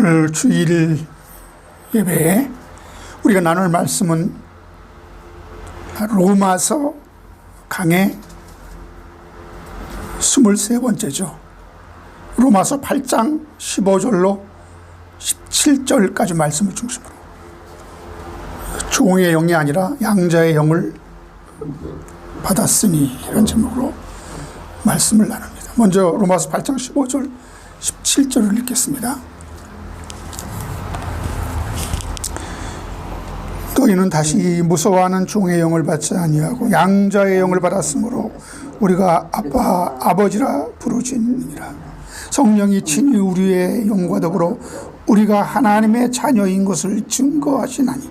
오늘 주일 예배에 우리가 나눌 말씀은 로마서 강의 23번째죠. 로마서 8장 15절로 17절까지 말씀을 중심으로 종의 영이 아니라 양자의 영을 받았으니 이런 제목으로 말씀을 나눕니다. 먼저 로마서 8장 15절 17절을 읽겠습니다. 너희는 다시 무서워하는 종의 영을 받지 아니하고 양자의 영을 받았으므로 우리가 아빠 아버지라 부르짖느니라. 성령이 친히 우리의 영과 더불어 우리가 하나님의 자녀인 것을 증거하시나니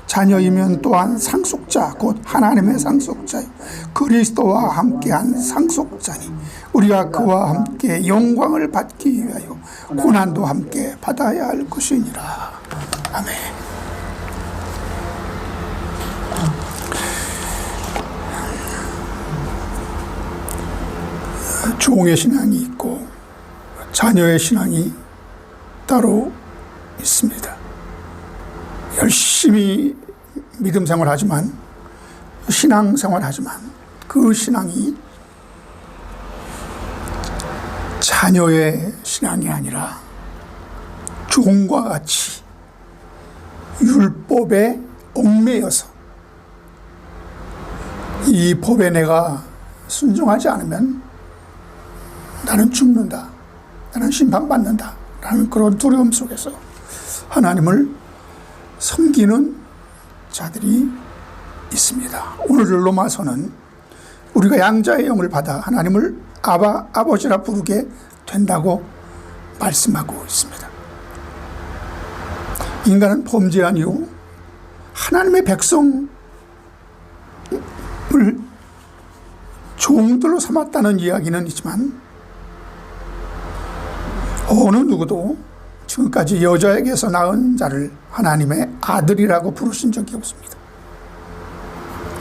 자녀이면 또한 상속자 곧 하나님의 상속자요 그리스도와 함께한 상속자니 우리가 그와 함께 영광을 받기 위하여 고난도 함께 받아야 할 것이니라. 아멘. 종의 신앙이 있고 자녀의 신앙이 따로 있습니다. 열심히 믿음 생활하지만 신앙 생활하지만 그 신앙이 자녀의 신앙이 아니라 종과 같이 율법에 얽매여서 이 법에 내가 순종하지 않으면 나는 죽는다, 나는 심판받는다 라는 그런 두려움 속에서 하나님을 섬기는 자들이 있습니다. 오늘 로마서는 우리가 양자의 영을 받아 하나님을 아버지라 부르게 된다고 말씀하고 있습니다. 인간은 범죄한 이후 하나님의 백성을 종들로 삼았다는 이야기는 있지만 어느 누구도 지금까지 여자에게서 낳은 자를 하나님의 아들이라고 부르신 적이 없습니다.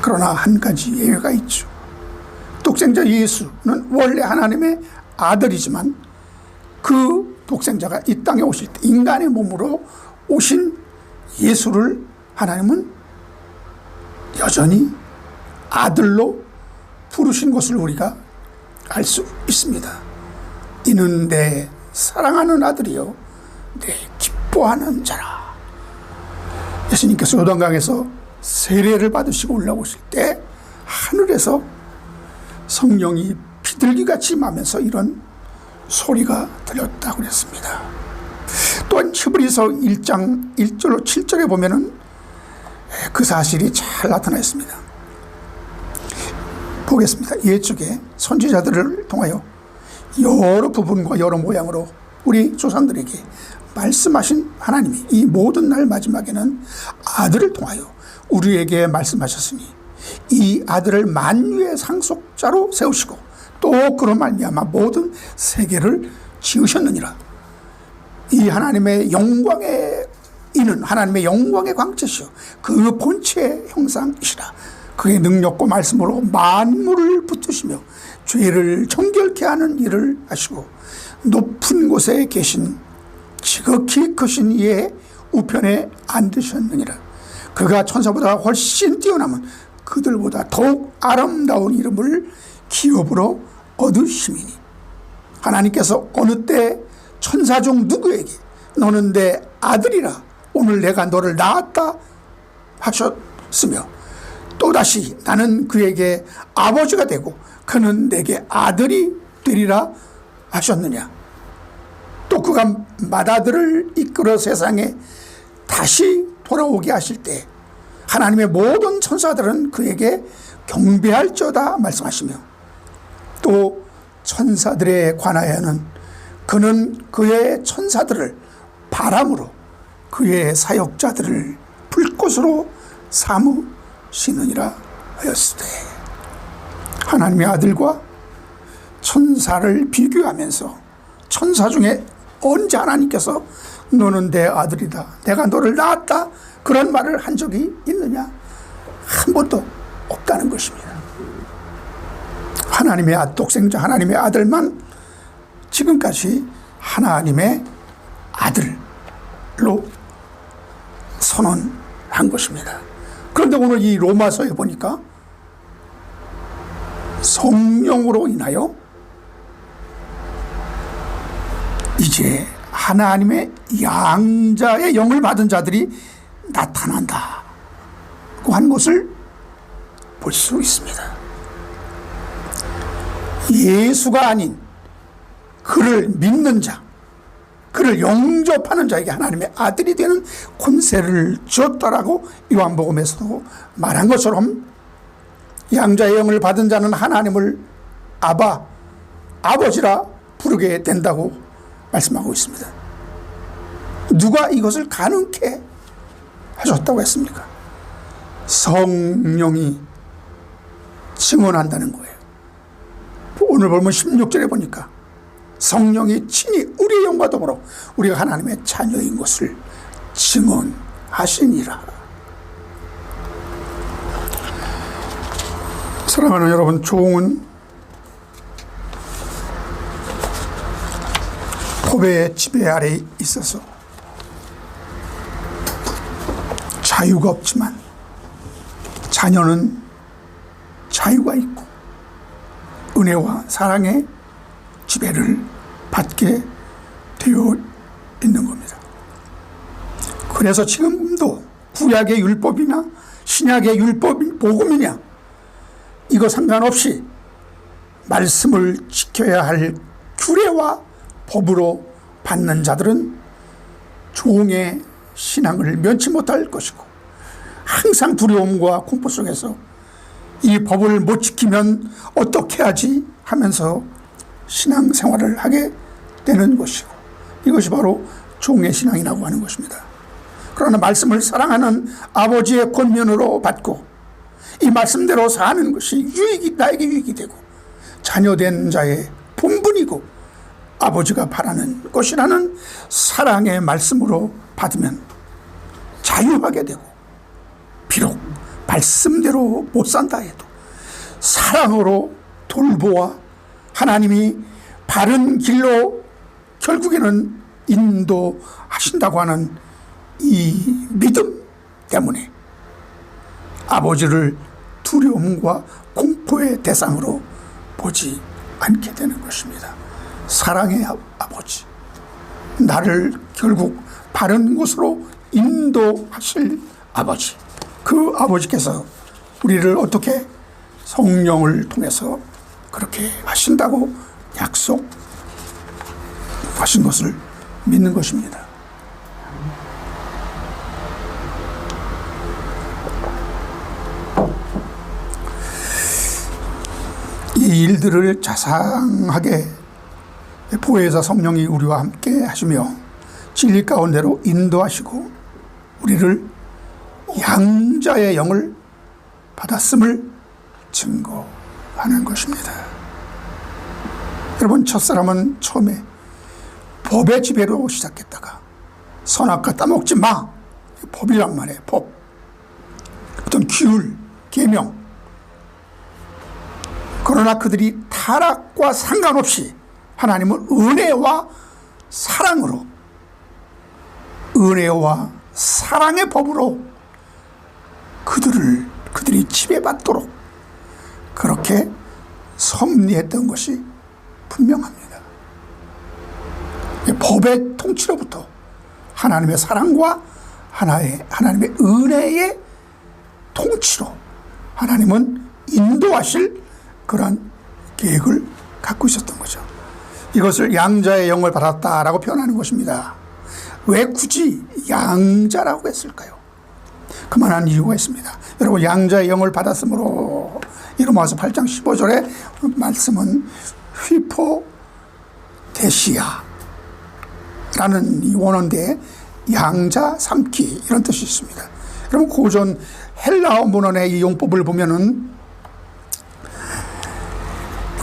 그러나 한 가지 예외가 있죠. 독생자 예수는 원래 하나님의 아들이지만 그 독생자가 이 땅에 오실 때 인간의 몸으로 오신 예수를 하나님은 여전히 아들로 부르신 것을 우리가 알 수 있습니다. 이는 내 사랑하는 아들이요 내 기뻐하는 자라. 예수님께서 요단강에서 세례를 받으시고 올라오실 때 하늘에서 성령이 비둘기같이 임하면서 이런 소리가 들렸다고 그랬습니다. 또한 히브리서 1장 1절로 7절에 보면은 그 사실이 잘 나타나 있습니다. 보겠습니다. 옛적에 선지자들을 통하여 여러 부분과 여러 모양으로 우리 조상들에게 말씀하신 하나님이 이 모든 날 마지막에는 아들을 통하여 우리에게 말씀하셨으니 이 아들을 만유의 상속자로 세우시고 또 그로 말미암아 모든 세계를 지으셨느니라. 이 하나님의 영광의 이는 하나님의 영광의 광채시요 그 본체의 형상이시라. 그의 능력과 말씀으로 만물을 붙드시며 죄를 정결케 하는 일을 하시고 높은 곳에 계신 지극히 크신 이의 우편에 앉으셨느니라. 그가 천사보다 훨씬 뛰어남은 그들보다 더욱 아름다운 이름을 기업으로 얻으심이니 하나님께서 어느 때 천사 중 누구에게 너는 내 아들이라 오늘 내가 너를 낳았다 하셨으며 또다시 나는 그에게 아버지가 되고 그는 내게 아들이 되리라 하셨느냐. 또 그가 맏아들을 이끌어 세상에 다시 돌아오게 하실 때 하나님의 모든 천사들은 그에게 경배할지어다 말씀하시며 또 천사들에 관하여는 그는 그의 천사들을 바람으로 그의 사역자들을 불꽃으로 삼으시느니라 하였으되 하나님의 아들과 천사를 비교하면서 천사 중에 언제 하나님께서 너는 내 아들이다 내가 너를 낳았다 그런 말을 한 적이 있느냐? 한 번도 없다는 것입니다. 하나님의 독생자 하나님의 아들만 지금까지 하나님의 아들 선언한 것입니다. 그런데 오늘 이 로마서에 보니까 성령으로 인하여 이제 하나님의 양자의 영을 받은 자들이 나타난다고 하는 것을 볼 수 있습니다. 예수가 아닌 그를 믿는 자, 그를 영접하는 자에게 하나님의 아들이 되는 권세를 주었다라고 요한복음에서도 말한 것처럼 양자의 영을 받은 자는 하나님을 아바, 아버지라 부르게 된다고 말씀하고 있습니다. 누가 이것을 가능케 하셨다고 했습니까? 성령이 증언한다는 거예요. 오늘 보면 16절에 보니까 성령이 친히 우리의 영과 더불어 우리가 하나님의 자녀인 것을 증언하시니라. 사랑하는 여러분, 종은 포배의 지배 아래에 있어서 자유가 없지만 자녀는 자유가 있고 은혜와 사랑의 지배를 받게 되어 있는 겁니다. 그래서 지금도 구약의 율법이나 신약의 율법, 복음이냐 이거 상관없이 말씀을 지켜야 할 규례와 법으로 받는 자들은 종의 신앙을 면치 못할 것이고 항상 두려움과 공포 속에서 이 법을 못 지키면 어떻게 하지 하면서 신앙생활을 하게 되는 것이고 이것이 바로 종의 신앙이라고 하는 것입니다. 그러나 말씀을 사랑하는 아버지의 권면으로 받고 이 말씀대로 사는 것이 나에게 유익이 되고 자녀된 자의 본분이고 아버지가 바라는 것이라는 사랑의 말씀으로 받으면 자유하게 되고 비록 말씀대로 못 산다 해도 사랑으로 돌보아 하나님이 바른 길로 결국에는 인도하신다고 하는 이 믿음 때문에 아버지를 두려움과 공포의 대상으로 보지 않게 되는 것입니다. 사랑의 아버지, 나를 결국 바른 곳으로 인도하실 아버지, 그 아버지께서 우리를 어떻게 성령을 통해서 그렇게 하신다고 약속하신 것을 믿는 것입니다. 이 일들을 자상하게 보혜사 성령이 우리와 함께 하시며 진리 가운데로 인도하시고 우리를 양자의 영을 받았음을 증거하는 것입니다. 여러분, 첫사람은 처음에 법의 지배로 시작했다가 선악과 따먹지 마, 법이란 말이에요. 법, 어떤 규율, 계명. 그러나 그들이 타락과 상관없이 하나님은 은혜와 사랑으로, 은혜와 사랑의 법으로 그들이 지배받도록 그렇게 섭리했던 것이 분명합니다. 법의 통치로부터 하나님의 사랑과 하나님의 은혜의 통치로 하나님은 인도하실 그런 계획을 갖고 있었던 거죠. 이것을 양자의 영을 받았다라고 표현하는 것입니다. 왜 굳이 양자라고 했을까요? 그만한 이유가 있습니다. 여러분, 양자의 영을 받았으므로 로마서 8장 15절의 말씀은 휘포데시아라는 이 원어인데 양자 삼키 이런 뜻이 있습니다. 여러분, 고전 헬라어 문헌의 이 용법을 보면은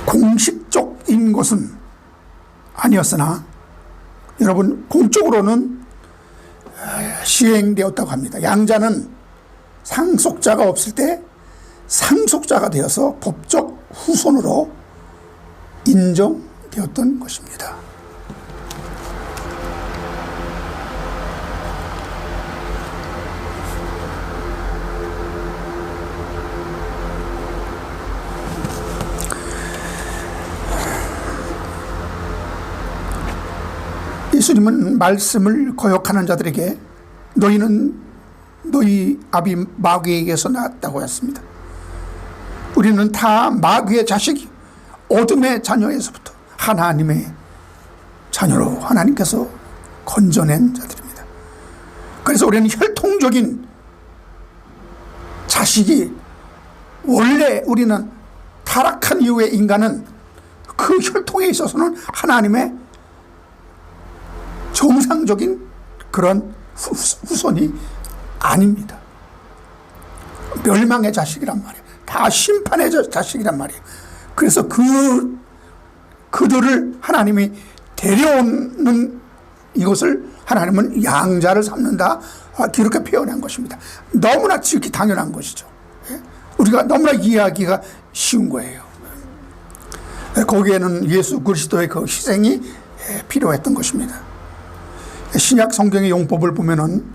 공식적인 것은 아니었으나 여러분 공적으로는 시행되었다고 합니다. 양자는 상속자가 없을 때 상속자가 되어서 법적 후손으로 인정되었던 것입니다. 예수님은 말씀을 거역하는 자들에게 너희는 너희 아비 마귀에게서 나왔다고 했습니다. 우리는 다 마귀의 자식이 어둠의 자녀에서부터 하나님의 자녀로 하나님께서 건져낸 자들입니다. 그래서 우리는 혈통적인 자식이, 원래 우리는 타락한 이후의 인간은 그 혈통에 있어서는 하나님의 정상적인 그런 후손이 아닙니다. 멸망의 자식이란 말이에요. 다 심판의 자식이란 말이에요. 그래서 그들을 하나님이 데려오는 이것을 하나님은 양자를 삼는다, 이렇게 표현한 것입니다. 너무나 지극히 당연한 것이죠. 우리가 너무나 이해하기가 쉬운 거예요. 거기에는 예수 그리스도의 그 희생이 필요했던 것입니다. 신약 성경의 용법을 보면은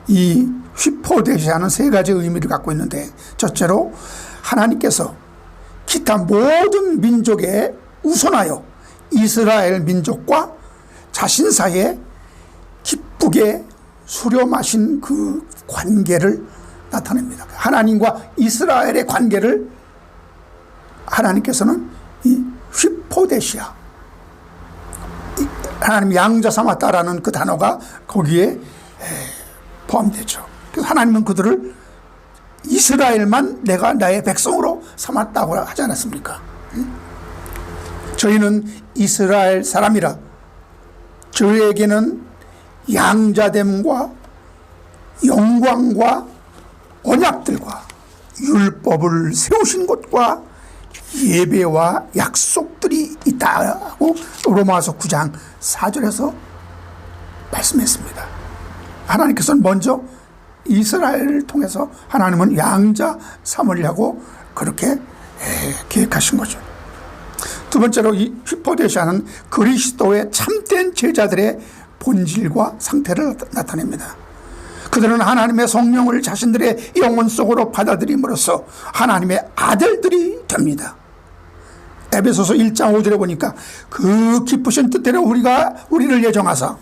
이 휘포데시아는 세 가지 의미를 갖고 있는데, 첫째로 하나님께서 기타 모든 민족에 우선하여 이스라엘 민족과 자신 사이에 기쁘게 수렴하신 그 관계를 나타냅니다. 하나님과 이스라엘의 관계를 하나님께서는 이 휘포데시아, 하나님 양자 삼았다라는 그 단어가 거기에 포함되죠. 그래서 하나님은 그들을 이스라엘만 내가 나의 백성으로 삼았다고 하지 않았습니까? 저희는 이스라엘 사람이라 저희에게는 양자됨과 영광과 언약들과 율법을 세우신 것과 예배와 약속들이 있다고 로마서 9장 4절에서 말씀했습니다. 하나님께서는 먼저 이스라엘을 통해서 하나님은 양자 삼으려고 그렇게 계획하신 거죠. 두 번째로 이 휘포데시아는 그리스도의 참된 제자들의 본질과 상태를 나타냅니다. 그들은 하나님의 성령을 자신들의 영혼 속으로 받아들임으로써 하나님의 아들들이 됩니다. 에베소서 1장 5절에 보니까 그 기쁘신 뜻대로 우리를 예정하사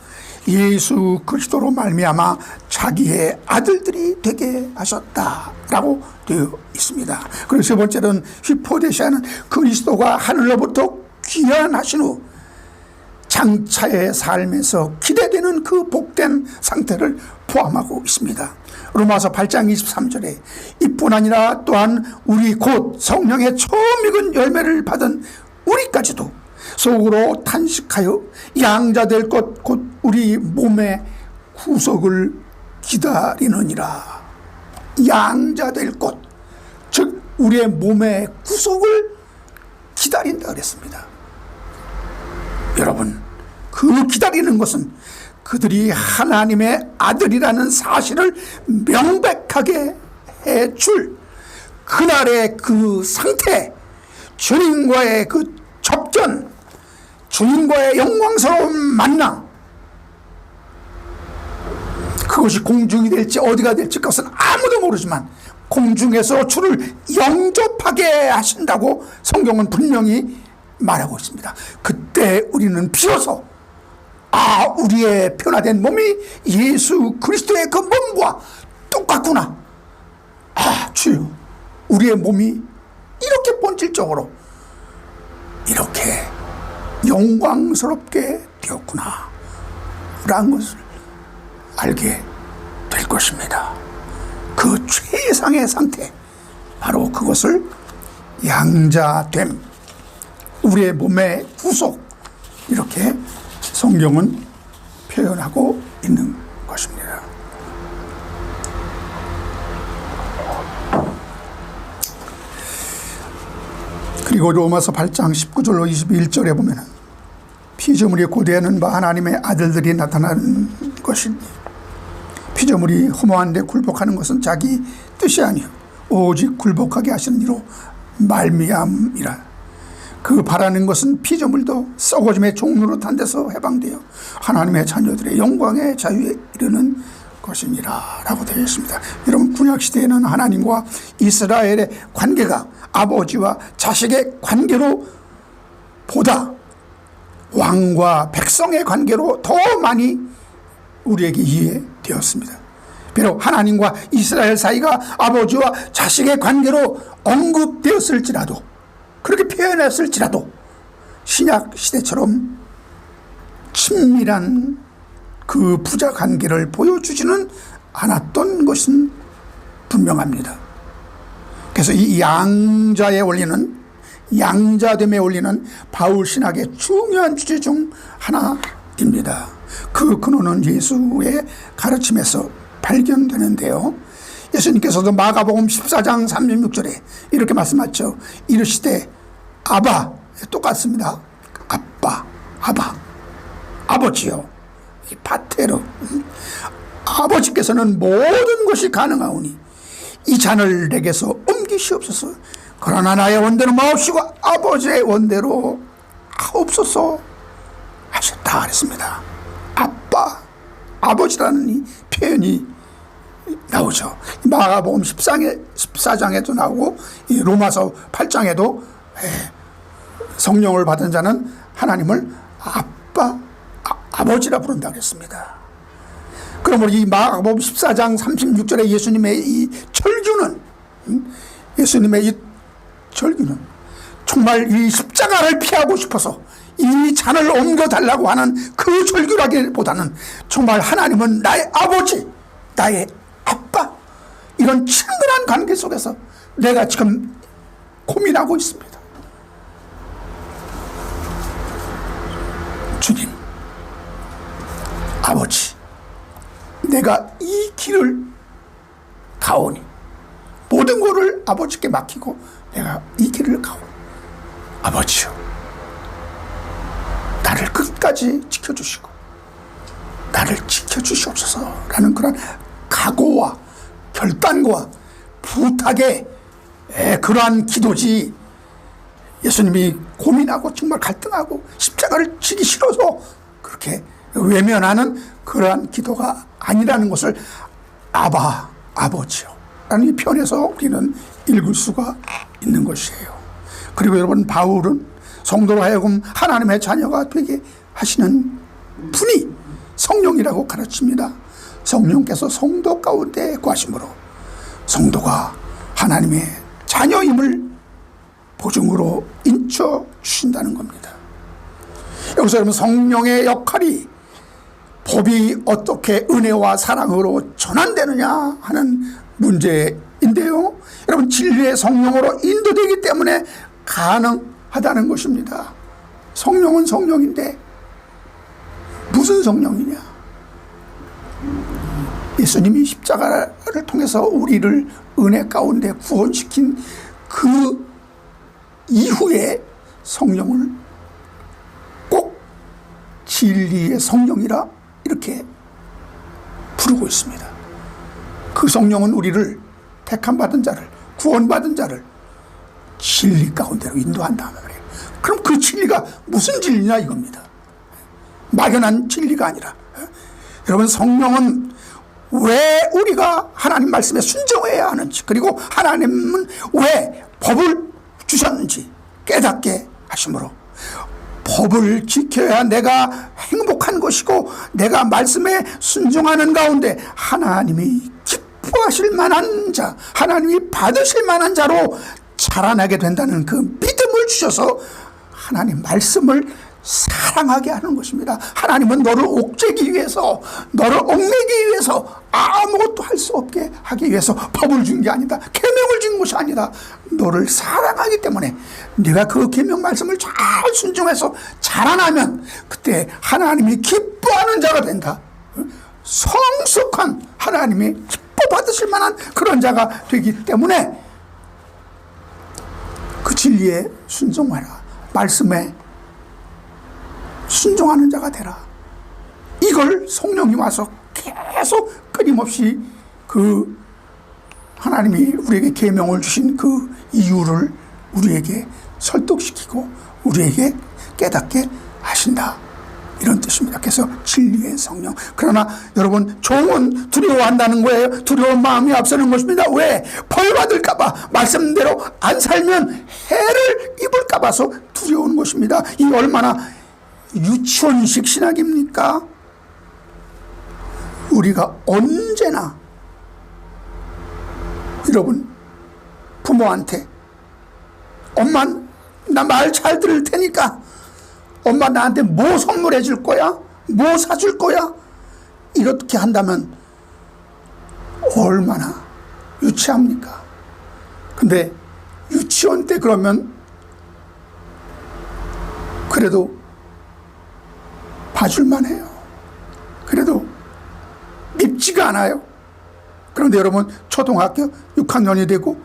예수 그리스도로 말미암아 자기의 아들들이 되게 하셨다라고 되어 있습니다. 그리고 세 번째는 휘포데시아는 그리스도가 하늘로부터 귀환하신 후 장차의 삶에서 기대되는 그 복된 상태를 포함하고 있습니다. 로마서 8장 23절에 이뿐 아니라 또한 우리 곧 성령의 처음 익은 열매를 받은 우리까지도 속으로 탄식하여 양자될 것 곧 우리 몸의 구속을 기다리느니라. 양자될 것, 즉 우리의 몸의 구속을 기다린다 그랬습니다. 여러분, 그 기다리는 것은 그들이 하나님의 아들이라는 사실을 명백하게 해줄 그날의 그 상태, 주님과의 그 접견, 주님과의 영광스러운 만남, 그것이 공중이 될지 어디가 될지 그것은 아무도 모르지만 공중에서 주를 영접하게 하신다고 성경은 분명히 말하고 있습니다. 그때 우리는 비로소 우리의 변화된 몸이 예수 그리스도의 그 몸과 똑같구나. 주여, 우리의 몸이 이렇게 본질적으로 이렇게 영광스럽게 되었구나 라는 것을 알게 될 것입니다. 그 최상의 상태, 바로 그것을 양자됨, 우리의 몸의 구속, 이렇게 성경은 표현하고 있는 것입니다. 그리고 로마서 8장 19절로 21절에 보면 피조물이 고대하는 바 하나님의 아들들이 나타나는 것이니 피조물이 허무한데 굴복하는 것은 자기 뜻이 아니요 오직 굴복하게 하시는 이로 말미암이라. 그 바라는 것은 피조물도 썩어짐의 종로로 탄 데서 해방되어 하나님의 자녀들의 영광의 자유에 이르는 것이니라 라고 되어 있습니다. 여러분, 구약시대에는 하나님과 이스라엘의 관계가 아버지와 자식의 관계로 보다 왕과 백성의 관계로 더 많이 우리에게 이해되었습니다. 비록 하나님과 이스라엘 사이가 아버지와 자식의 관계로 언급되었을지라도, 그렇게 표현했을지라도 신약 시대처럼 친밀한 그 부자 관계를 보여주지는 않았던 것은 분명합니다. 그래서 이 양자에 올리는, 양자됨에 올리는 바울 신학의 중요한 주제 중 하나입니다. 그 근원은 예수의 가르침에서 발견되는데요. 예수님께서도 마가복음 14장 36절에 이렇게 말씀하셨죠. 이르시되 아바, 똑같습니다. 아빠, 아바, 아버지요, 파테르, 아버지께서는 모든 것이 가능하오니 이 잔을 내게서 옮기시옵소서. 그러나 나의 원대로 마옵시고 아버지의 원대로 하옵소서 하셨다 그랬습니다. 아빠, 아버지라는 이 표현이 나오죠. 마가복음 14장에도 나오고 이 로마서 8장에도 성령을 받은 자는 하나님을 아빠, 아버지라 부른다고 했습니다. 그러므로 이 마가복음 14장 36절에 예수님의 이 절규는, 예수님의 이 절규는 정말 이 십자가를 피하고 싶어서 이 잔을 옮겨달라고 하는 그 절규라기보다는 정말 하나님은 나의 아버지, 나의 아빠, 이런 친근한 관계 속에서 내가 지금 고민하고 있습니다. 주님, 아버지, 내가 이 길을 가오니 모든 것을 아버지께 맡기고 내가 이 길을 가오니 아버지요, 나를 끝까지 지켜주시고 나를 지켜주시옵소서라는 그런 각오와 결단과 부탁의 그러한 기도지, 예수님이 고민하고 정말 갈등하고 십자가를 지기 싫어서 그렇게 외면하는 그러한 기도가 아니라는 것을 아바, 아버지요 라는 이 편에서 우리는 읽을 수가 있는 것이에요. 그리고 여러분, 바울은 성도로 하여금 하나님의 자녀가 되게 하시는 분이 성령이라고 가르칩니다. 성령께서 성도 가운데 거하심으로 성도가 하나님의 자녀임을 보증으로 인쳐 주신다는 겁니다. 여기서 여러분, 성령의 역할이 법이 어떻게 은혜와 사랑으로 전환되느냐 하는 문제인데요. 여러분, 진리의 성령으로 인도되기 때문에 가능하다는 것입니다. 성령은 성령인데 무슨 성령이냐? 예수님이 십자가를 통해서 우리를 은혜 가운데 구원시킨 그 이후에 성령을 꼭 진리의 성령이라 이렇게 부르고 있습니다. 그 성령은 우리를 택함받은 자를, 구원받은 자를 진리 가운데로 인도한다 말이에요. 그럼 그 진리가 무슨 진리냐 이겁니다. 막연한 진리가 아니라, 여러분, 성령은 왜 우리가 하나님 말씀에 순종해야 하는지, 그리고 하나님은 왜 법을 주셨는지 깨닫게 하심으로 법을 지켜야 내가 행복한 것이고 내가 말씀에 순종하는 가운데 하나님이 기뻐하실 만한 자, 하나님이 받으실 만한 자로 자라나게 된다는 그 믿음을 주셔서 하나님 말씀을 사랑하게 하는 것입니다. 하나님은 너를 옥죄기 위해서, 너를 얽매기 위해서, 아무것도 할 수 없게 하기 위해서 법을 준 게 아니다, 계명을 준 것이 아니다. 너를 사랑하기 때문에 네가 그 계명 말씀을 잘 순종해서 자라나면 그때 하나님이 기뻐하는 자가 된다. 성숙한 하나님이 기뻐 받으실 만한 그런 자가 되기 때문에 그 진리에 순종하라, 말씀에 순종하는 자가 되라. 이걸 성령이 와서 계속 끊임없이 그 하나님이 우리에게 계명을 주신 그 이유를 우리에게 설득시키고 우리에게 깨닫게 하신다, 이런 뜻입니다. 그래서 진리의 성령. 그러나 여러분, 종은 두려워한다는 거예요. 두려운 마음이 앞서는 것입니다. 왜? 벌 받을까 봐, 말씀대로 안 살면 해를 입을까 봐서 두려운 것입니다. 이 얼마나 유치원식 신학입니까? 우리가 언제나 여러분 부모한테 엄마 나 말 잘 들을 테니까 엄마 나한테 뭐 선물해 줄 거야? 뭐 사줄 거야? 이렇게 한다면 얼마나 유치합니까? 근데 유치원 때 그러면 그래도 봐줄만 해요. 그래도 밉지가 않아요. 그런데 여러분 초등학교 6학년이 되고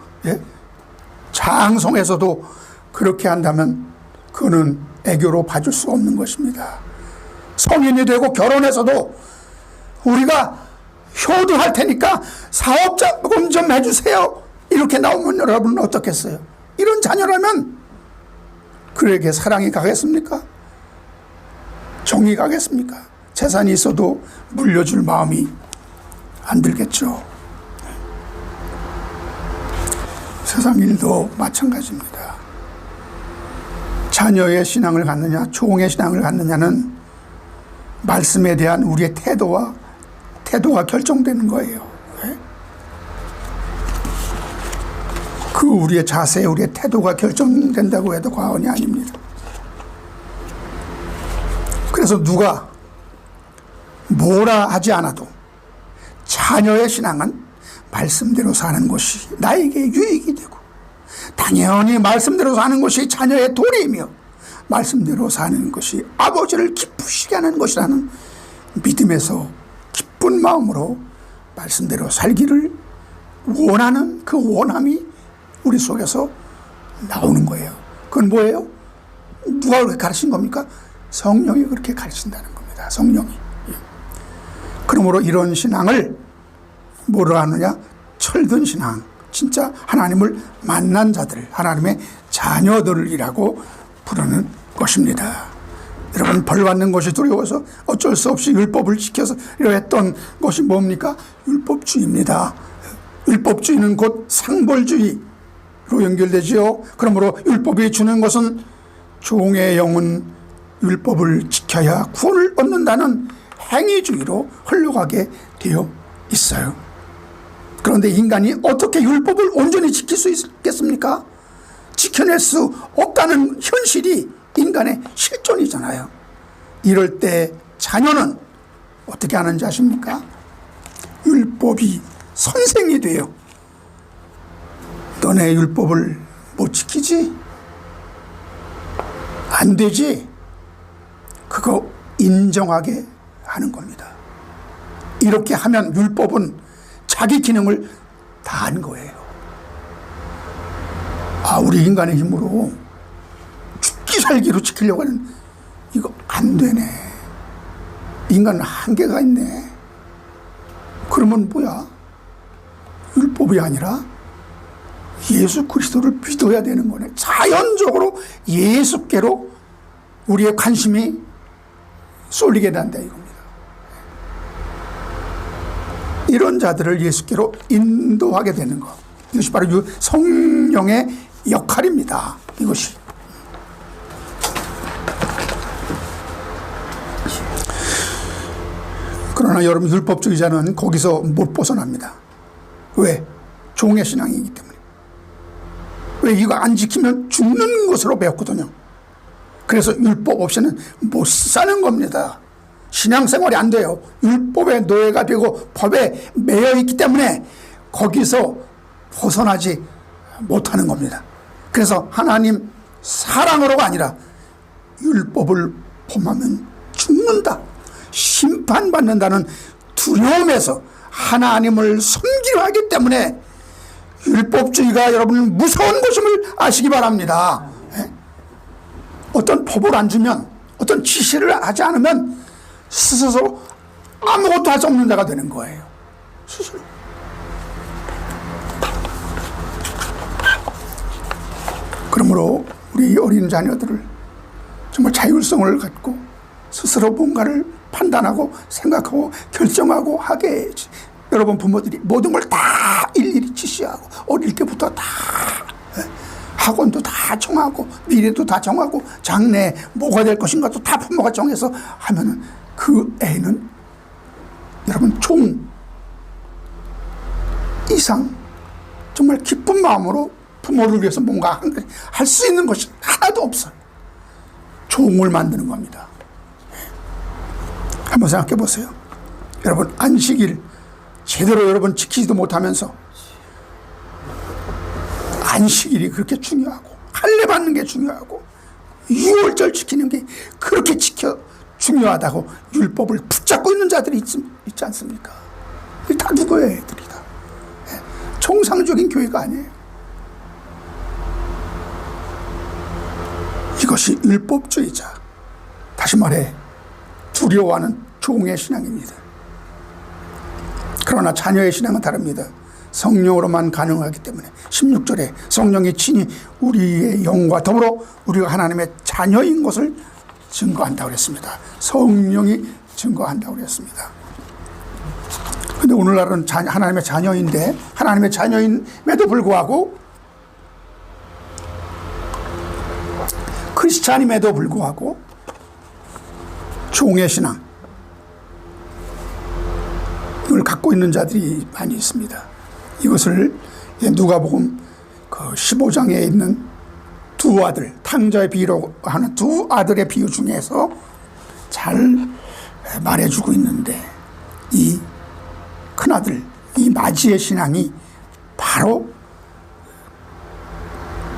장성에서도 그렇게 한다면 그거는 애교로 봐줄 수 없는 것입니다. 성인이 되고 결혼해서도 우리가 효도할 테니까 사업자금 좀 해주세요. 이렇게 나오면 여러분은 어떻겠어요? 이런 자녀라면 그에게 사랑이 가겠습니까? 정이 가겠습니까? 재산이 있어도 물려줄 마음이 안 들겠죠. 세상 일도 마찬가지입니다. 자녀의 신앙을 갖느냐, 종의 신앙을 갖느냐는 말씀에 대한 우리의 태도가 결정되는 거예요. 그 우리의 자세, 우리의 태도가 결정된다고 해도 과언이 아닙니다. 그래서 누가 뭐라 하지 않아도 자녀의 신앙은 말씀대로 사는 것이 나에게 유익이 되고, 당연히 말씀대로 사는 것이 자녀의 도리이며 말씀대로 사는 것이 아버지를 기쁘시게 하는 것이라는 믿음에서 기쁜 마음으로 말씀대로 살기를 원하는 그 원함이 우리 속에서 나오는 거예요. 그건 뭐예요? 누가 그렇게 가르친 겁니까? 성령이 그렇게 가르친다는 겁니다. 성령이. 그러므로 이런 신앙을 뭐로 하느냐? 철든 신앙. 진짜 하나님을 만난 자들, 하나님의 자녀들이라고 부르는 것입니다. 여러분, 벌 받는 것이 두려워서 어쩔 수 없이 율법을 지켜서 이러했던 것이 뭡니까? 율법주의입니다. 율법주의는 곧 상벌주의로 연결되지요. 그러므로 율법이 주는 것은 종의 영은 율법을 지켜야 구원을 얻는다는 행위주의로 흘러가게 되어 있어요. 그런데 인간이 어떻게 율법을 온전히 지킬 수 있겠습니까? 지켜낼 수 없다는 현실이 인간의 실존이잖아요. 이럴 때 자녀는 어떻게 하는지 아십니까? 율법이 선생이 돼요. 너네 율법을 못 지키지? 안 되지? 그거 인정하게 하는 겁니다. 이렇게 하면 율법은 자기 기능을 다한 거예요. 우리 인간의 힘으로 죽기 살기로 지키려고 하는 이거 안 되네. 인간은 한계가 있네. 그러면 뭐야? 율법이 아니라 예수 그리스도를 믿어야 되는 거네. 자연적으로 예수께로 우리의 관심이 쏠리게 된다 이겁니다. 이런 자들을 예수께로 인도하게 되는 것, 이것이 바로 성령의 역할입니다. 이것이. 그러나 여러분, 율법주의자는 거기서 못 벗어납니다. 왜? 종의 신앙이기 때문에. 왜? 이거 안 지키면 죽는 것으로 배웠거든요. 그래서 율법 없이는 못 사는 겁니다. 신앙생활이 안 돼요. 율법의 노예가 되고 법에 매여 있기 때문에 거기서 벗어나지 못하는 겁니다. 그래서 하나님 사랑으로가 아니라 율법을 범하면 죽는다, 심판받는다는 두려움에서 하나님을 섬기려 하기 때문에 율법주의가 여러분 무서운 것임을 아시기 바랍니다. 어떤 법을 안 주면, 어떤 지시를 하지 않으면 스스로 아무것도 할 수 없는 자가 되는 거예요. 스스로. 그러므로 우리 어린 자녀들을 정말 자율성을 갖고 스스로 뭔가를 판단하고 생각하고 결정하고 하게 해야지. 여러분, 부모들이 모든 걸 다 일일이 지시하고 어릴 때부터 다 학원도 다 정하고 미래도 다 정하고 장래 뭐가 될 것인가도 다 부모가 정해서 하면은 그 애는 여러분 종 이상 정말 기쁜 마음으로 부모를 위해서 뭔가 할 수 있는 것이 하나도 없어요. 종을 만드는 겁니다. 한번 생각해 보세요. 여러분 안식일 제대로 여러분 지키지도 못하면서 안식일이 그렇게 중요하고 할례 받는 게 중요하고 유월절 지키는 게 그렇게 중요하다고 율법을 붙잡고 있는 자들이 있지 않습니까? 이게 다 누구예요? 애들이 다. 정상적인 교회가 아니에요. 이것이 율법주의자, 다시 말해 두려워하는 종의 신앙입니다. 그러나 자녀의 신앙은 다릅니다. 성령으로만 가능하기 때문에 16절에 성령이 친히 우리의 영과 더불어 우리가 하나님의 자녀인 것을 증거한다고 그랬습니다. 성령이 증거한다고 그랬습니다. 근데 오늘날은 하나님의 자녀인데 하나님의 자녀임에도 불구하고 크리스찬임에도 불구하고 종의 신앙을 갖고 있는 자들이 많이 있습니다. 이것을 누가복음 그 15장에 있는 두 아들, 탕자의 비유로 하는 두 아들의 비유 중에서 잘 말해주고 있는데 이 큰아들, 이 마지의 신앙이 바로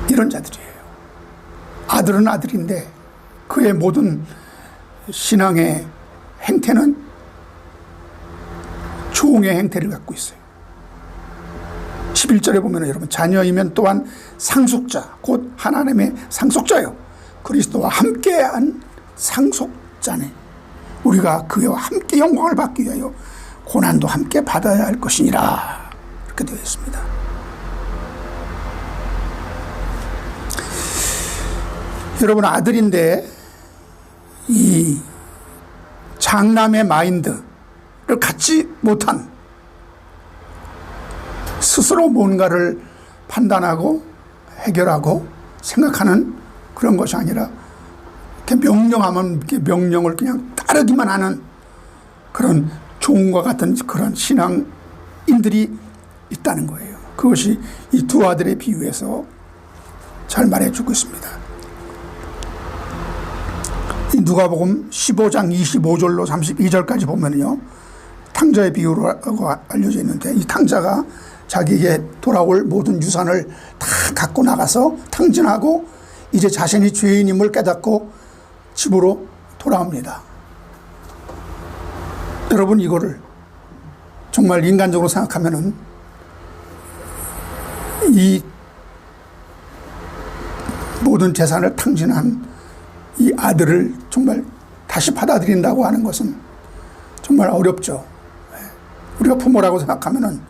이런 자들이에요. 아들은 아들인데 그의 모든 신앙의 행태는 종의 행태를 갖고 있어요. 11절에 보면 여러분 자녀이면 또한 상속자, 곧 하나님의 상속자요. 그리스도와 함께한 상속자네. 우리가 그와 함께 영광을 받기 위하여 고난도 함께 받아야 할 것이니라. 이렇게 되어 있습니다. 여러분 아들인데 이 장남의 마인드를 갖지 못한 스스로 뭔가를 판단하고 해결하고 생각하는 그런 것이 아니라 이렇게 명령하면 이렇게 명령을 그냥 따르기만 하는 그런 종과 같은 그런 신앙인들이 있다는 거예요. 그것이 이 두 아들의 비유에서 잘 말해주고 있습니다. 이 누가복음 15장 25절로 32절까지 보면요, 탕자의 비유라고 알려져 있는데 이 탕자가 자기에게 돌아올 모든 유산을 다 갖고 나가서 탕진하고 이제 자신이 죄인임을 깨닫고 집으로 돌아옵니다. 여러분 이거를 정말 인간적으로 생각하면은 이 모든 재산을 탕진한 이 아들을 정말 다시 받아들인다고 하는 것은 정말 어렵죠. 우리가 부모라고 생각하면은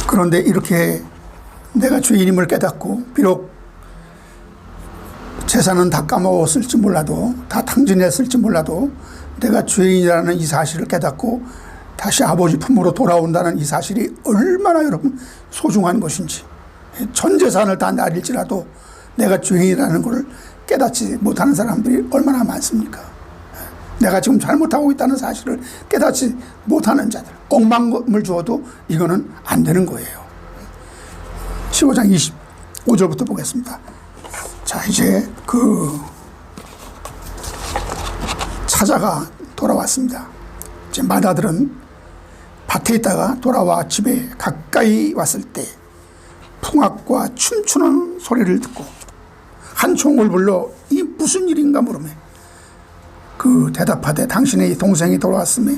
그런데 이렇게 내가 죄인임을 깨닫고 비록 재산은 다 까먹었을지 몰라도 다 탕진했을지 몰라도 내가 죄인이라는 이 사실을 깨닫고 다시 아버지 품으로 돌아온다는 이 사실이 얼마나 여러분 소중한 것인지, 전 재산을 다 날릴지라도 내가 죄인이라는 것을 깨닫지 못하는 사람들이 얼마나 많습니까? 내가 지금 잘못하고 있다는 사실을 깨닫지 못하는 자들, 억만금을 주어도 이거는 안 되는 거예요. 15장 25절부터 보겠습니다. 자, 이제 그 사자가 돌아왔습니다. 이제 맏아들은 밭에 있다가 돌아와 집에 가까이 왔을 때 풍악과 춤추는 소리를 듣고 한 종을 불러 이 무슨 일인가 물으며 그 대답하되 당신의 동생이 돌아왔으며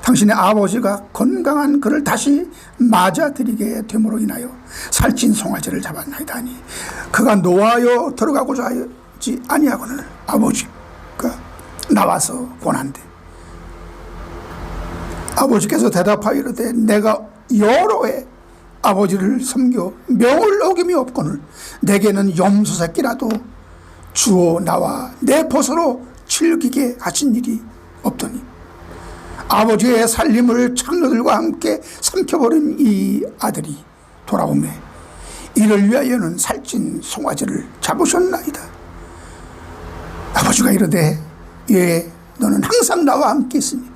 당신의 아버지가 건강한 그를 다시 맞아들이게 됨으로 인하여 살찐 송아지를 잡았나이다 하니 그가 노하여 들어가고자 하지 아니하거늘 아버지가 나와서 보난데 아버지께서 대답하여 이르되 내가 여러 해 아버지를 섬겨 명을 어김이 없거늘 내게는 염소 새끼라도 주어 나와 내 벗으로 즐기게 하신 일이 없더니 아버지의 살림을 장로들과 함께 삼켜버린 이 아들이 돌아오매 이를 위하여는 살찐 송아지를 잡으셨나이다. 아버지가 이르되 예 너는 항상 나와 함께 있으니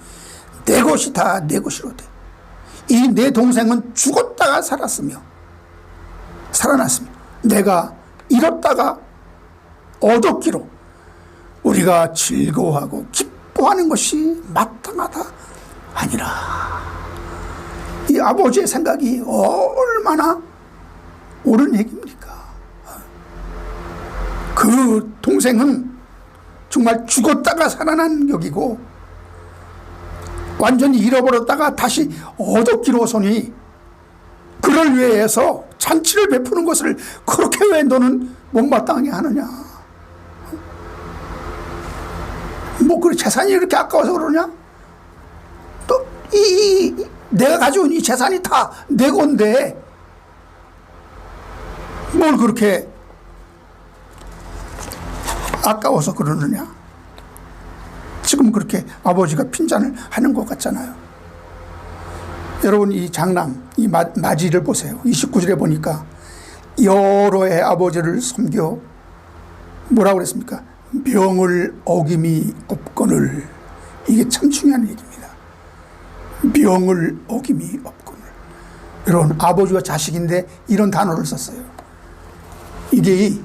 내 것이 다 내 것이로되 이 내 동생은 죽었다가 살았으며 살아났으며 내가 잃었다가 얻었기로 우리가 즐거워하고 기뻐하는 것이 마땅하다 아니라. 이 아버지의 생각이 얼마나 옳은 얘기입니까? 그 동생은 정말 죽었다가 살아난 격이고 완전히 잃어버렸다가 다시 얻었기로서니 그를 위해서 잔치를 베푸는 것을 그렇게 왜 너는 못마땅하게 하느냐? 뭐 그래 재산이 이렇게 아까워서 그러냐? 또 내가 가져온 이 재산이 다 내 건데 뭘 그렇게 아까워서 그러느냐? 지금 그렇게 아버지가 핀잔을 하는 것 같잖아요. 여러분 이 장남 이 마지를 보세요. 29절에 보니까 여러 해 아버지를 섬겨 뭐라고 그랬습니까? 명을 어김이 없거늘. 이게 참 중요한 얘기입니다. 명을 어김이 없거늘. 여러분 아버지와 자식인데 이런 단어를 썼어요. 이게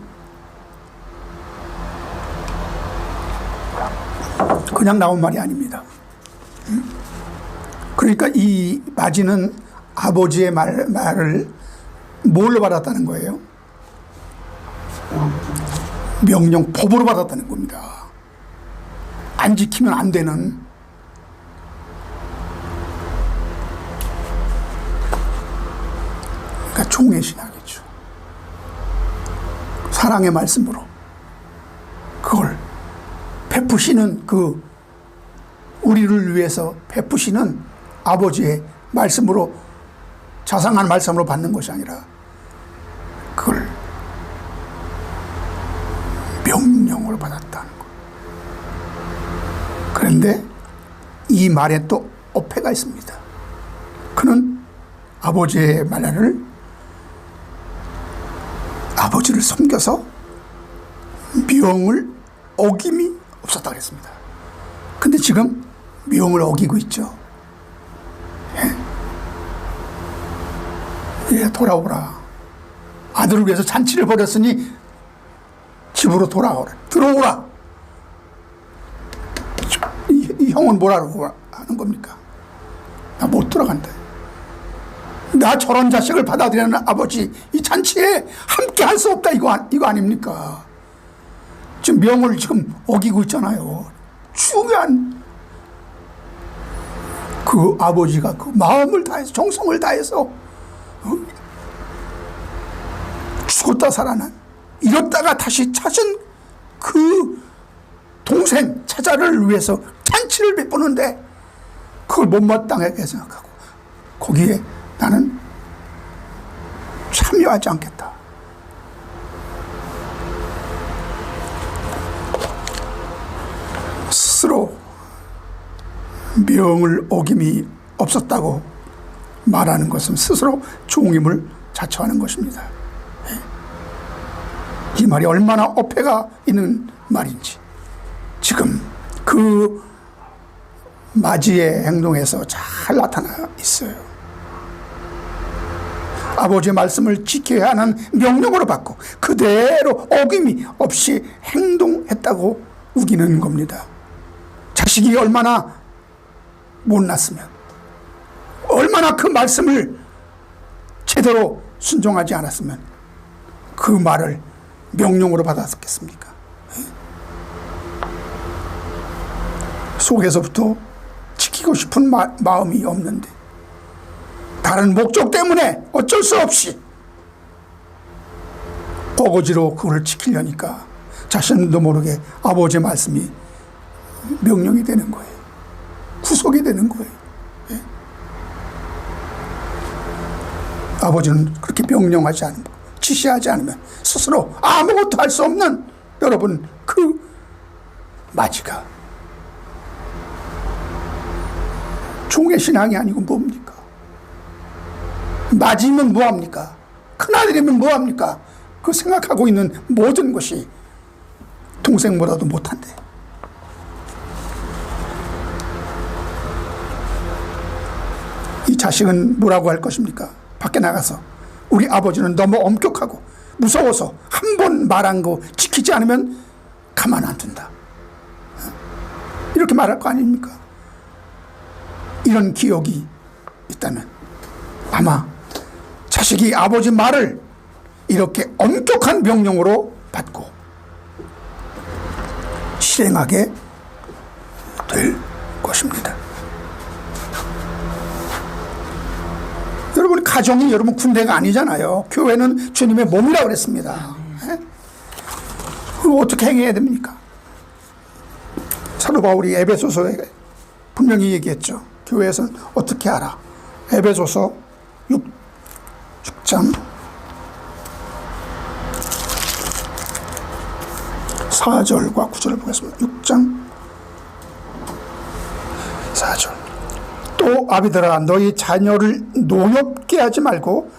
그냥 나온 말이 아닙니다. 그러니까 이 마지는 아버지의 말을 뭘로 받았다는 거예요? 명령, 법으로 받았다는 겁니다. 안 지키면 안 되는. 그러니까 종의 신앙이죠. 사랑의 말씀으로 그걸 베푸시는 그 우리를 위해서 베푸시는 아버지의 말씀으로 자상한 말씀으로 받는 것이 아니라 그걸 명령으로 받았다는 것. 그런데 이 말에 또 어폐가 있습니다. 그는 아버지의 말을 아버지를 섬겨서 명을 어김이 없었다 그랬습니다. 근데 지금 명을 어기고 있죠. 예, 돌아오라. 아들을 위해서 잔치를 벌였으니 집으로 돌아오라. 들어오라. 이 형은 뭐라고 하는 겁니까? 나 못 들어간다. 나 저런 자식을 받아들이는 아버지 이 잔치에 함께 할 수 없다. 이거 아닙니까? 지금 명을 지금 어기고 있잖아요. 중요한 그 아버지가 그 마음을 다해서 정성을 다해서 죽었다 살아난 이렇다가 다시 찾은 그 동생 차자를 위해서 잔치를 베푸는데 그걸 못마땅하게 생각하고 거기에 나는 참여하지 않겠다. 스스로 명을 어김이 없었다고 말하는 것은 스스로 종임을 자처하는 것입니다. 이 말이 얼마나 어폐가 있는 말인지 지금 그 마지의 행동에서 잘 나타나 있어요. 아버지의 말씀을 지켜야 하는 명령으로 받고 그대로 어김이 없이 행동했다고 우기는 겁니다. 자식이 얼마나 못났으면 얼마나 그 말씀을 제대로 순종하지 않았으면 그 말을 명령으로 받았겠습니까? 속에서부터 지키고 싶은 마음이 없는데 다른 목적 때문에 어쩔 수 없이 어거지로 그걸 지키려니까 자신도 모르게 아버지의 말씀이 명령이 되는 거예요. 구속이 되는 거예요. 예? 아버지는 그렇게 명령하지 않으면 지시하지 않으면 스스로 아무것도 할 수 없는 여러분 그 마지가 종의 신앙이 아니고 뭡니까? 맞으면 뭐합니까? 큰아들이면 뭐합니까? 그 생각하고 있는 모든 것이 동생보다도 못한데. 이 자식은 뭐라고 할 것입니까? 밖에 나가서 우리 아버지는 너무 엄격하고 무서워서 한 번 말한 거 지키지 않으면 가만 안 둔다. 이렇게 말할 거 아닙니까? 이런 기억이 있다면 아마 자식이 아버지 말을 이렇게 엄격한 명령으로 받고 실행하게 될 것입니다. 여러분, 가정이 여러분 군대가 아니잖아요. 교회는 주님의 몸이라고 그랬습니다. 그럼 어떻게 행해야 됩니까? 사도 바울이 에베소서에 분명히 얘기했죠. 교회에서는 어떻게 하라. 에베소서 6장 4절과 9절을 보겠습니다. 6장 4절. 또 아비들아, 너희 자녀를 노엽게 하지 말고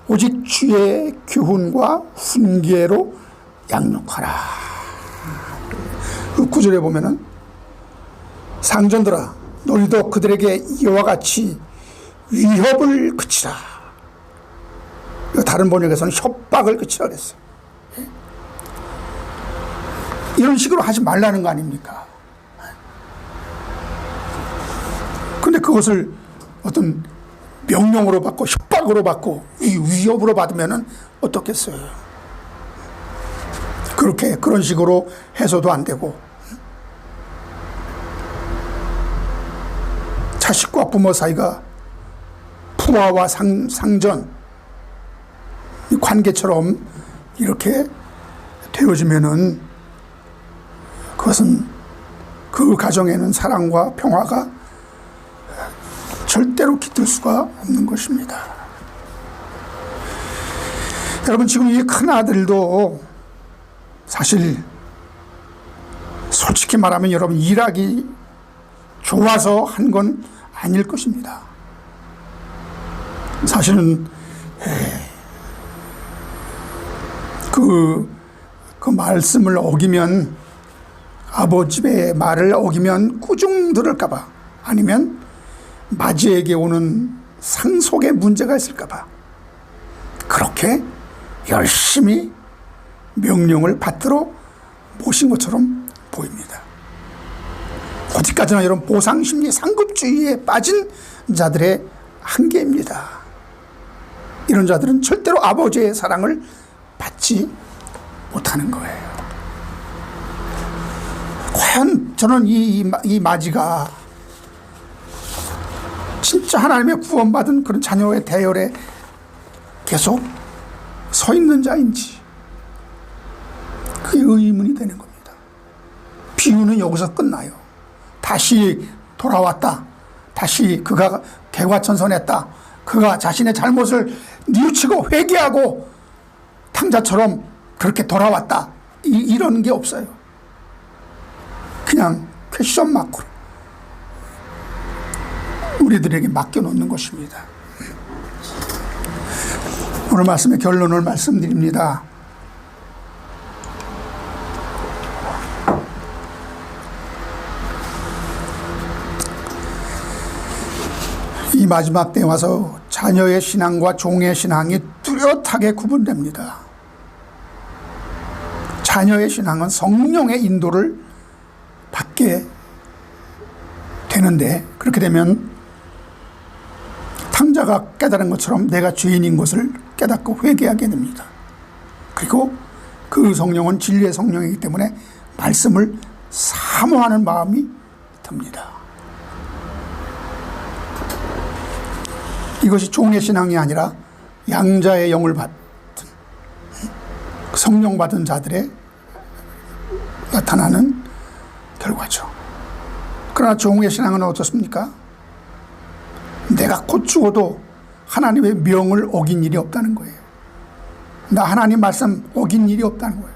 오직 주의 교훈과 훈계로 양육하라. 그 9절에 보면은 상전들아, 너희도 그들에게 이와 같이 위협을 그치라. 다른 번역에서는 협박을 그치라 그랬어요. 이런 식으로 하지 말라는 거 아닙니까? 근데 그것을 어떤 명령으로 받고 협박으로 받고 위협으로 받으면은 어떻겠어요? 그런 식으로 해서도 안 되고, 자식과 부모 사이가 부하와 상전 이 관계처럼 이렇게 되어지면은 그것은 그 가정에는 사랑과 평화가 절대로 깃들 수가 없는 것입니다. 여러분, 지금 이 큰아들도 사실 솔직히 말하면 여러분 일하기 좋아서 한 건 아닐 것입니다. 사실은 그 말씀을 어기면, 아버지의 말을 어기면 꾸중 들을까봐, 아니면 맞이에게 오는 상속에 문제가 있을까봐 그렇게 열심히 명령을 받들어 모신 것처럼 보입니다. 어디까지나 이런 보상심리 상급주의에 빠진 자들의 한계입니다. 이런 자들은 절대로 아버지의 사랑을 받지 못하는 거예요. 과연 저는 이 마지가 진짜 하나님의 구원받은 그런 자녀의 대열에 계속 서 있는 자인지, 그게 의문이 되는 겁니다. 비유는 여기서 끝나요. 다시 돌아왔다. 다시 그가 개과천선했다. 그가 자신의 잘못을 뉘우치고 회개하고 탕자처럼 그렇게 돌아왔다. 이런 게 없어요. 그냥 퀘션 마크로 우리들에게 맡겨놓는 것입니다. 오늘 말씀의 결론을 말씀드립니다. 이 마지막 때에 와서 자녀의 신앙과 종의 신앙이 뚜렷하게 구분됩니다. 자녀의 신앙은 성령의 인도를 받게 되는데, 그렇게 되면 탕자가 깨달은 것처럼 내가 죄인인 것을 깨닫고 회개하게 됩니다. 그리고 그 성령은 진리의 성령이기 때문에 말씀을 사모하는 마음이 듭니다. 이것이 종의 신앙이 아니라 양자의 영을 받은 성령 받은 자들의 나타나는 결과죠. 그러나 종의 신앙은 어떻습니까? 내가 곧 죽어도 하나님의 명을 어긴 일이 없다는 거예요. 나 하나님 말씀 어긴 일이 없다는 거예요.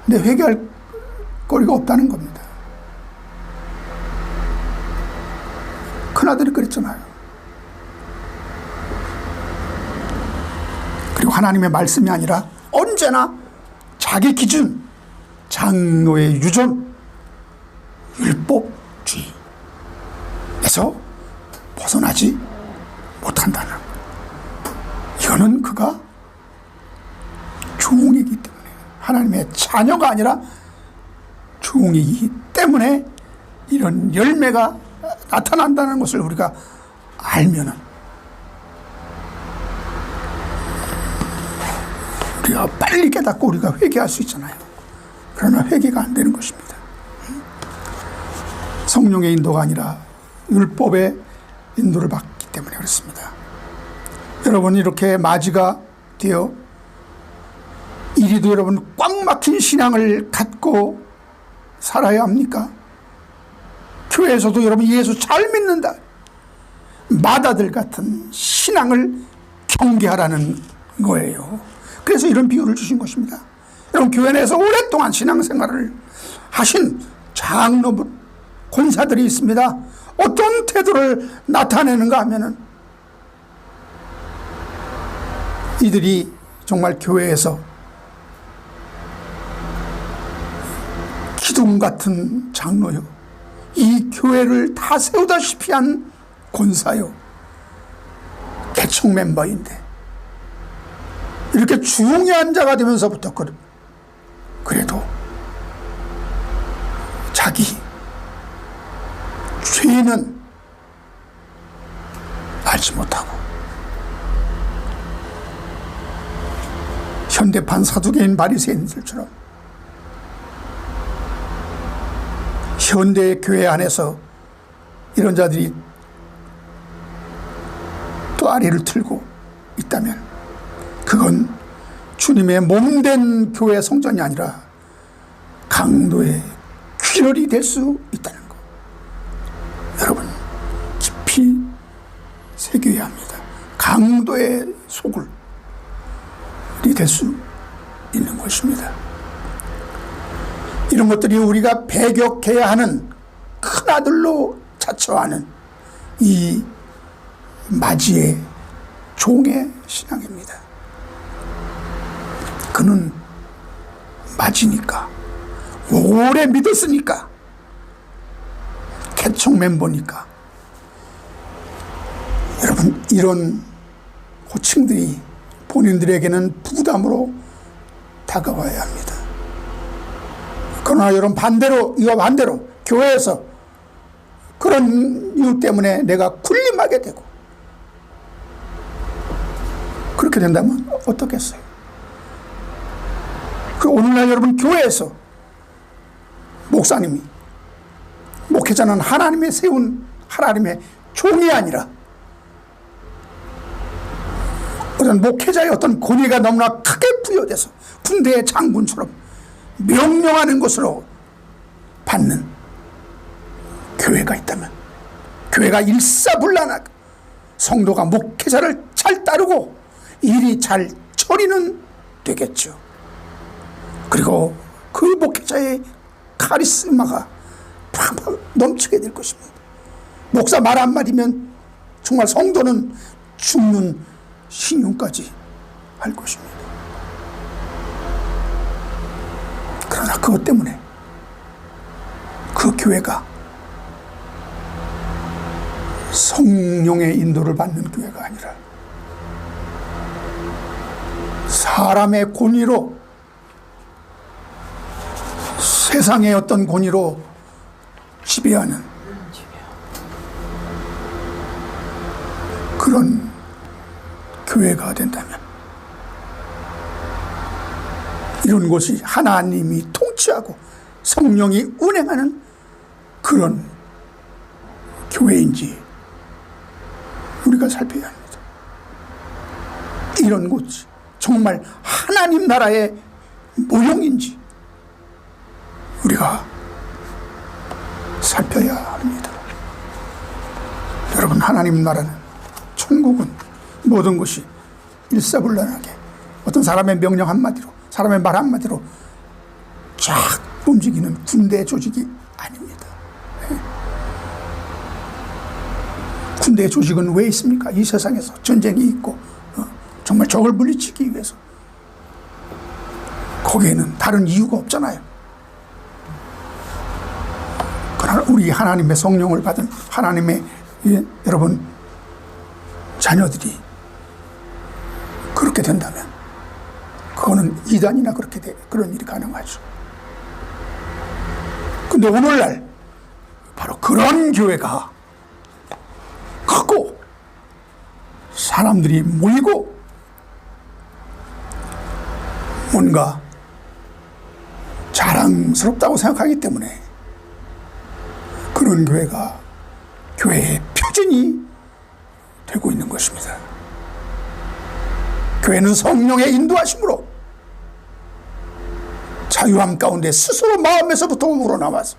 내 회개할 거리가 없다는 겁니다. 큰아들이 그랬잖아요. 그리고 하나님의 말씀이 아니라 언제나 자기 기준, 장로의 유전, 율법주의에서 벗어나지 못한다는, 이거는 그가 종이기 때문에, 하나님의 자녀가 아니라 종이기 때문에 이런 열매가 나타난다는 것을 우리가 알면은 우리가 빨리 깨닫고 우리가 회개할 수 있잖아요. 그러나 회개가 안 되는 것입니다. 성령의 인도가 아니라 율법의 인도를 받기 때문에 그렇습니다. 여러분, 이렇게 맞이가 되어 이리도 여러분 꽉 막힌 신앙을 갖고 살아야 합니까? 교회에서도 여러분 예수 잘 믿는다, 마다들 같은 신앙을 경계하라는 거예요. 그래서 이런 비유를 주신 것입니다. 여러분, 교회 내에서 오랫동안 신앙생활을 하신 장로 권사들이 있습니다. 어떤 태도를 나타내는가 하면은 이들이 정말 교회에서 기둥 같은 장로요, 이 교회를 다 세우다시피 한 권사요, 개척 멤버인데 이렇게 중요한 자가 되면서부터 그래도 자기 죄는 알지 못하고 현대판 사두개인 바리새인들처럼 현대 교회 안에서 이런 자들이 또 아리를 틀고 있다면 그건 주님의 몸된 교회 성전이 아니라 강도의 귀결이 될 수 있다는 것, 여러분 깊이 새겨야 합니다. 강도의 소굴이 될 수 있는 것입니다. 이런 것들이 우리가 배격해야 하는 큰아들로 자처하는 이 맞이의 종의 신앙입니다. 그는 맞이니까, 오래 믿었으니까, 개척 멤버니까. 여러분, 이런 호칭들이 본인들에게는 부담으로 다가와야 합니다. 그러나 여러분, 이와 반대로 교회에서 그런 이유 때문에 내가 군림하게 되고 그렇게 된다면 어떻겠어요? 오늘날 여러분, 교회에서 목사님이, 목회자는 하나님의 세운 하나님의 종이 아니라 어떤 목회자의 어떤 권위가 너무나 크게 부여돼서 군대의 장군처럼 명령하는 것으로 받는 교회가 있다면, 교회가 일사불란하고 성도가 목회자를 잘 따르고 일이 잘 처리는 되겠죠. 그리고 그 목회자의 카리스마가 팍팍 넘치게 될 것입니다. 목사 말 한마디면 정말 성도는 죽는 신용까지 할 것입니다. 그러나 그것 때문에 그 교회가 성령의 인도를 받는 교회가 아니라 사람의 권위로, 세상의 어떤 권위로 지배하는 그런 교회가 된다면, 이런 곳이 하나님이 통치하고 성령이 운행하는 그런 교회인지 우리가 살펴야 합니다. 이런 곳이 정말 하나님 나라의 모형인지 우리가 살펴야 합니다. 여러분, 하나님 나라는, 천국은 모든 것이 일사불란하게 어떤 사람의 명령 한마디로, 사람의 말 한마디로 쫙 움직이는 군대 조직이 아닙니다. 군대 조직은 왜 있습니까? 이 세상에서 전쟁이 있고 정말 적을 물리치기 위해서. 거기에는 다른 이유가 없잖아요. 그러나 우리 하나님의 성령을 받은 하나님의 여러분 자녀들이 그렇게 된다면 그거는 이단이나 그런 일이 가능하죠. 근데 오늘날 바로 그런 교회가 크고 사람들이 모이고 뭔가 자랑스럽다고 생각하기 때문에 그런 교회가 교회의 표준이 되고 있는 것입니다. 교회는 성령의 인도하심으로 자유함 가운데 스스로 마음에서부터 우러나와서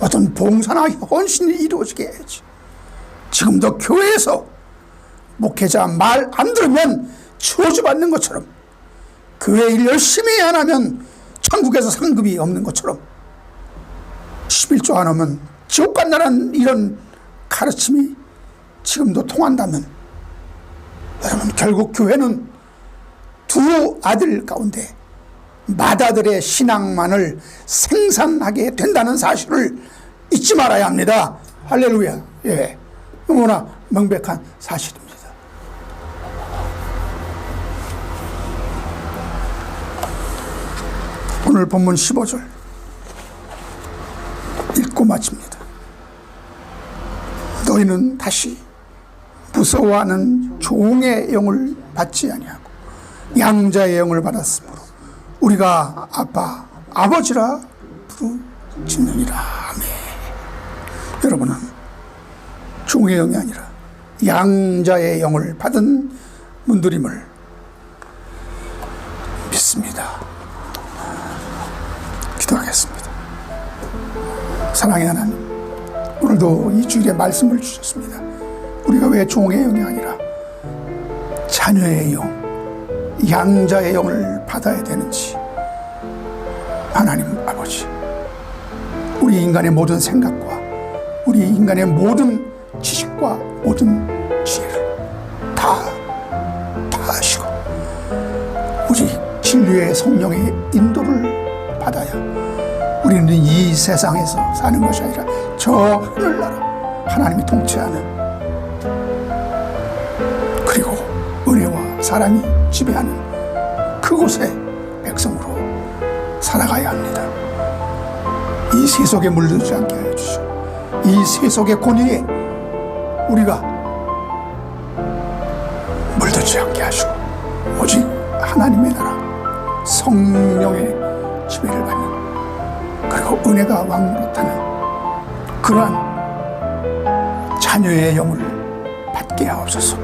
어떤 봉사나 헌신이 이루어지게 해야지. 지금도 교회에서 목회자 말 안 들으면 저주받는 것처럼, 교회 일 열심히 안 하면 천국에서 상급이 없는 것처럼, 11조 안 하면 지옥 간다는 이런 가르침이 지금도 통한다면, 여러분 결국 교회는 두 아들 가운데 맏아들의 신앙만을 생산하게 된다는 사실을 잊지 말아야 합니다. 할렐루야. 예, 너무나 명백한 사실입니다. 오늘 본문 15절 읽고 마칩니다. 너희는 다시 무서워하는 종의 영을 받지 아니하고 양자의 영을 받았으므로 우리가 아빠, 아버지라 부르짖느니라. 아멘. 여러분은 종의 영이 아니라 양자의 영을 받은 분들임을 믿습니다. 기도하겠습니다. 사랑의 하나님, 오늘도 이 주일에 말씀을 주셨습니다. 우리가 왜 종의 영이 아니라 자녀의 영, 양자의 영을 받아야 되는지, 하나님 아버지, 우리 인간의 모든 생각과 우리 인간의 모든 지식과 모든 지혜를 다 하시고 오직 진리의 성령의 인도를 받아야 우리는 이 세상에서 사는 것이 아니라 저 하늘나라 하나님이 통치하는, 그리고 은혜와 사랑이 지배하는 그곳의 백성으로 살아가야 합니다. 이 세속에 물들지 않게 하여 주시고, 이 세속의 권위에 우리가 물들지 않게 하시고 오직 하나님의 나라 성령의 지배를 받는, 그리고 은혜가 왕노릇하는 그러한 자녀의 영을 받게 하옵소서.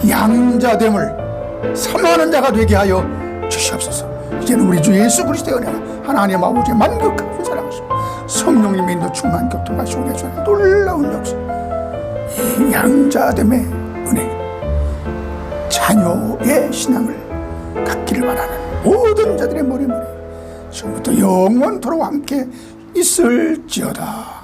양자됨을 사모하는 자가 되게 하여 주시옵소서. 이제는 우리 주 예수 그리스도의 은혜가 하나님 아버지의 만극하신 사랑하시고 성령님의 인도 충만 교통하시고 내주는 놀라운 역사, 이 양자됨의 은혜, 자녀의 신앙을 갖기를 바라는 모든 자들의 머리머리 지금부터 영원토록 함께 있을지어다.